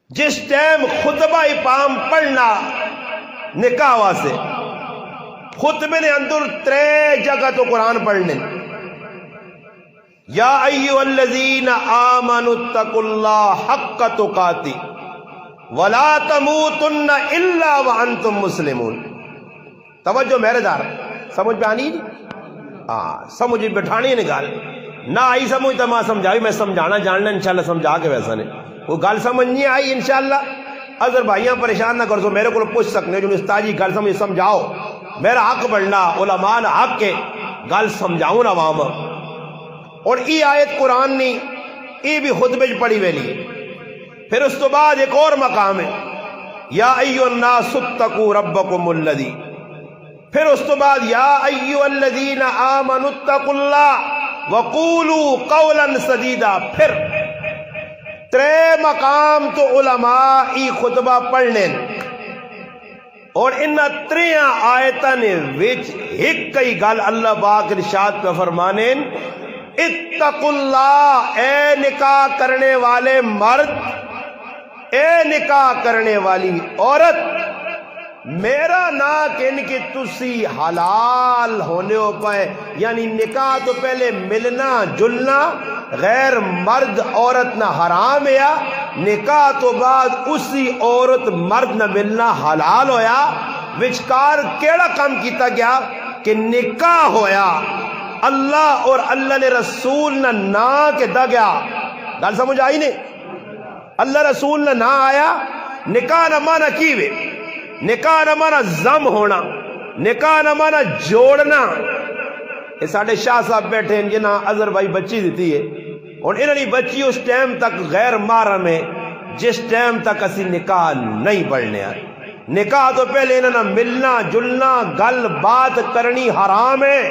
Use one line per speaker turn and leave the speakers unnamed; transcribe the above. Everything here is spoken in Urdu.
جس ٹائم خطبہ پام پڑھنا نکاح واسطے خطبے نے اندر 3 جگہ تو قرآن پڑھنے یا ایھا الذین آمنوا اتقوا اللہ حق تقاتی ولا تموتن الا وانتم مسلمون. توجہ میرے دار سمجھ پہ آنی سمجھ بٹھانی نہیں گل نہ آئی سمجھ تو ماں سمجھائی میں سمجھانا جاننا انشاءاللہ سمجھا کے ویسا نہیں وہ گل سمجھ نہیں آئی انشاءاللہ اگر بھائیاں پریشان نہ کر سو میرے کو پوچھ سکنے جو استاجی گل سمجھاؤ میرا حق بڑھنا علماء حق کے گل سمجھاؤں نا عوام. اور ای آیت قرآن نہیں ای بھی خطبے پڑھی ویلی. پھر اس تو بعد ایک اور مقام ہے یا ایھا الناس اتقوا ربکم الذی. پھر اس تو بعد یا ایھا الذین آمنوا اتقوا اللہ وقولوا قولا سدیدا. پھر 3 مقام تو علماء ای خطبہ پڑھنے اور ان 3 آیتاں نے وچ ایک کئی گل اللہ پاک ارشاد پہ فرمانے اتقوا اللہ اے نکاح کرنے والے مرد اے نکاح کرنے والی عورت میرا نا کہن کہ تسی حلال ہونے ہو پائے یعنی نکاح تو پہلے ملنا جلنا غیر مرد عورت نہ حرام ہے نکاح تو بعد اسی عورت مرد نہ ملنا حلال ہویا. وچکار کیڑا کام کیتا گیا کہ نکاح ہویا اللہ اور اللہ نے رسول نہ نا کے دا گیا. گل سمجھ آئی نہیں اللہ رسول نہ نا آیا. نکاح نہ مانا کیوے نکاح نہ مانا زم ہونا نکاح نہ مانا جوڑنا. یہ ساڑھے شاہ صاحب بیٹھے ہیں جنہاں اظہر بھائی بچی دیتی ہے اور انہوں نے بچی اس ٹائم تک غیر محرم ہے جس ٹائم تک اسی نکاح نہیں پڑھنے آئے. نکاح تو پہلے انہوں نے ملنا جلنا گل بات کرنی حرام ہے.